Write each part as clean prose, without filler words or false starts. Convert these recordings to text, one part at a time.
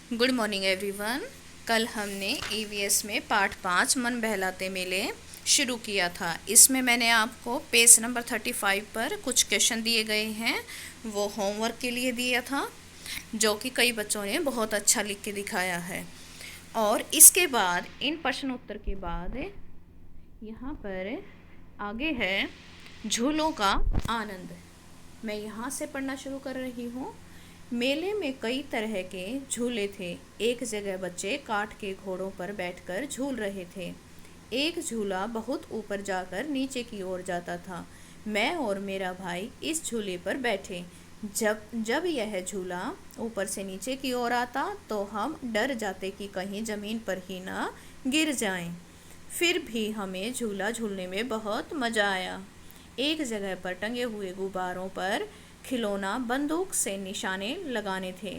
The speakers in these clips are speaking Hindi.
Good morning everyone. कल हमने ईवीएस में पार्ट 5 मन बहलाते मेले शुरू किया था। इसमें मैंने आपको पेज नंबर 35 पर कुछ क्वेश्चन दिए गए हैं, वो होमवर्क के लिए दिया था, जो कि कई बच्चों ने बहुत अच्छा लिख के दिखाया है। और इसके बाद इन प्रश्न उत्तर के बाद यहाँ पर आगे है झूलों का आनंद। मैं यहाँ से पढ़ना शुरू कर रही हूँ। मेले में कई तरह के झूले थे। एक जगह बच्चे काठ के घोड़ों पर बैठकर झूल रहे थे। एक झूला बहुत ऊपर जाकर नीचे की ओर जाता था। मैं और मेरा भाई इस झूले पर बैठे। जब जब यह झूला ऊपर से नीचे की ओर आता तो हम डर जाते कि कहीं ज़मीन पर ही ना गिर जाएं। फिर भी हमें झूला झूलने में बहुत मज़ा आया। एक जगह पर टंगे हुए गुब्बारों पर खिलौना बंदूक से निशाने लगाने थे।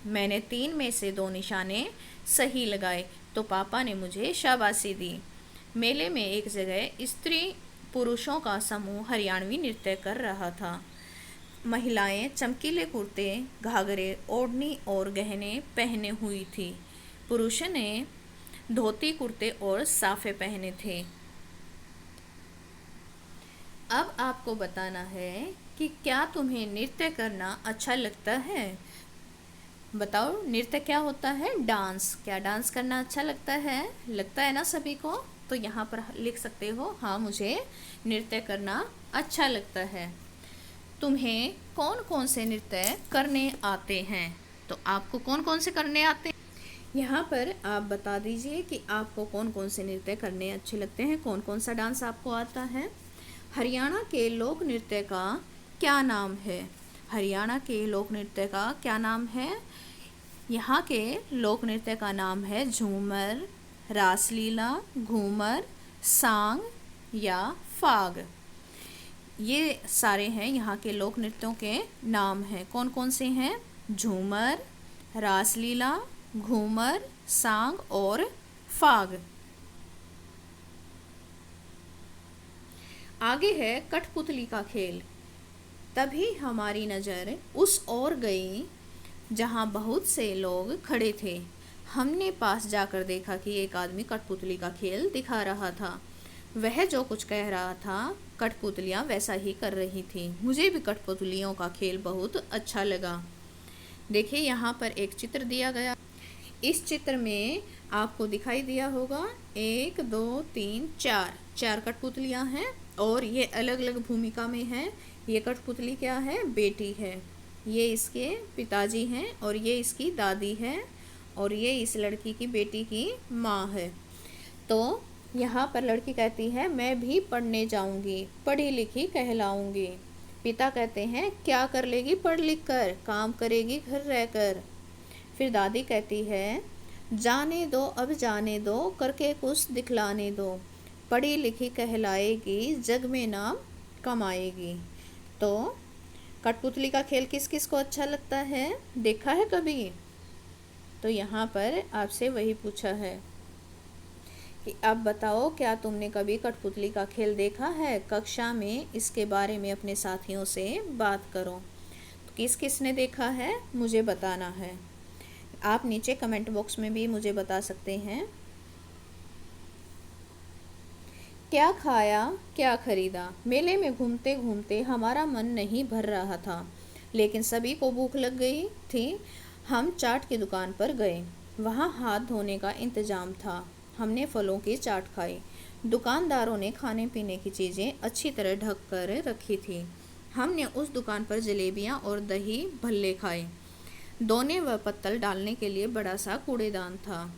मैंने 3 में से 2 निशाने सही लगाए तो पापा ने मुझे शाबाशी दी। मेले में एक जगह स्त्री पुरुषों का समूह हरियाणवी नृत्य कर रहा था। महिलाएं चमकीले कुर्ते, घाघरे, ओढ़नी और गहने पहने हुई थी। पुरुषों ने धोती, कुर्ते और साफे पहने थे। अब आपको बताना है कि क्या तुम्हें नृत्य करना अच्छा लगता है। बताओ, नृत्य क्या होता है? डांस। क्या डांस करना अच्छा लगता है ना सभी को? तो यहाँ पर लिख सकते हो, हाँ मुझे नृत्य करना अच्छा लगता है। तुम्हें कौन कौन से नृत्य करने आते हैं? तो आपको कौन कौन से करने आते हैं यहाँ पर आप बता दीजिए कि आपको कौन कौन से नृत्य करने अच्छे लगते हैं, कौन कौन सा डांस आपको आता है। हरियाणा के लोक नृत्य का क्या नाम है? हरियाणा के लोक नृत्य का क्या नाम है? यहाँ के लोक नृत्य का नाम है झूमर, रासलीला, घूमर, सांग या फाग। ये सारे हैं यहाँ के लोक नृत्यों के नाम हैं। कौन कौन से हैं? झूमर, रासलीला, घूमर, सांग और फाग। आगे है कठपुतली का खेल। तभी हमारी नज़र उस ओर गई जहाँ बहुत से लोग खड़े थे। हमने पास जाकर देखा कि एक आदमी कठपुतली का खेल दिखा रहा था। वह जो कुछ कह रहा था कठपुतलियाँ वैसा ही कर रही थी। मुझे भी कठपुतलियों का खेल बहुत अच्छा लगा। देखिए यहाँ पर एक चित्र दिया गया। इस चित्र में आपको दिखाई दिया होगा 1 2 3 4 कठपुतलियाँ हैं और ये अलग अलग भूमिका में हैं। ये कठपुतली क्या है? बेटी है। ये इसके पिताजी हैं और ये इसकी दादी है और ये इस लड़की की बेटी की माँ है। तो यहाँ पर लड़की कहती है मैं भी पढ़ने जाऊँगी, पढ़ी लिखी कहलाऊँगी। पिता कहते हैं क्या कर लेगी पढ़ लिख कर, काम करेगी घर रहकर। फिर दादी कहती है जाने दो अब जाने दो, करके कुछ दिखलाने दो, पढ़ी लिखी कहलाएगी, जग में नाम कमाएगी। तो कठपुतली का खेल किस किस को अच्छा लगता है? देखा है कभी? तो यहाँ पर आपसे वही पूछा है कि अब बताओ क्या तुमने कभी कठपुतली का खेल देखा है? कक्षा में इसके बारे में अपने साथियों से बात करो। तो किस किस ने देखा है मुझे बताना है। आप नीचे कमेंट बॉक्स में भी मुझे बता सकते हैं। क्या खाया क्या खरीदा? मेले में घूमते घूमते हमारा मन नहीं भर रहा था, लेकिन सभी को भूख लग गई थी। हम चाट की दुकान पर गए। वहाँ हाथ धोने का इंतज़ाम था। हमने फलों की चाट खाई। दुकानदारों ने खाने पीने की चीज़ें अच्छी तरह ढक कर रखी थी। हमने उस दुकान पर जलेबियाँ और दही भल्ले खाए। दोने व पत्तल डालने के लिए बड़ा सा कूड़ेदान था।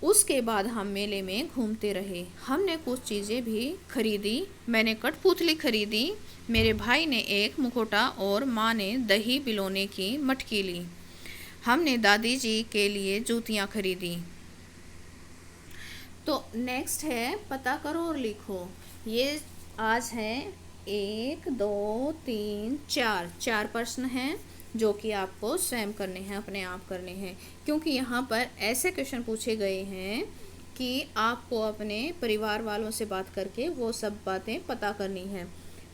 उसके बाद हम मेले में घूमते रहे। हमने कुछ चीज़ें भी खरीदी। मैंने कठपुतली खरीदी, मेरे भाई ने एक मुखौटा और माँ ने दही बिलोने की मटकी ली। हमने दादी जी के लिए जूतियाँ खरीदी। तो नेक्स्ट है पता करो और लिखो। ये आज है 1 2 3 4 प्रश्न हैं जो कि आपको स्वयं करने हैं, अपने आप करने हैं, क्योंकि यहाँ पर ऐसे क्वेश्चन पूछे गए हैं कि आपको अपने परिवार वालों से बात करके वो सब बातें पता करनी है।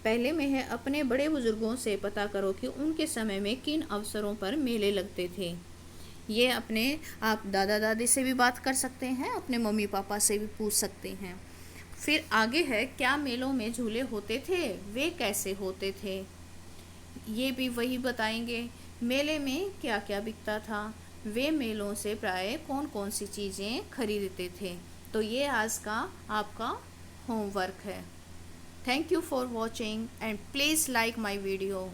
पहले में है अपने बड़े बुजुर्गों से पता करो कि उनके समय में किन अवसरों पर मेले लगते थे। ये अपने आप दादा दादी से भी बात कर सकते हैं, अपने मम्मी पापा से भी पूछ सकते हैं। फिर आगे है, क्या मेलों में झूले होते थे, वे कैसे होते थे, ये भी वही बताएंगे। मेले में क्या क्या बिकता था, वे मेलों से प्राय कौन कौन सी चीज़ें खरीदते थे। तो ये आज का आपका होमवर्क है। Thank you for watching and please like my video.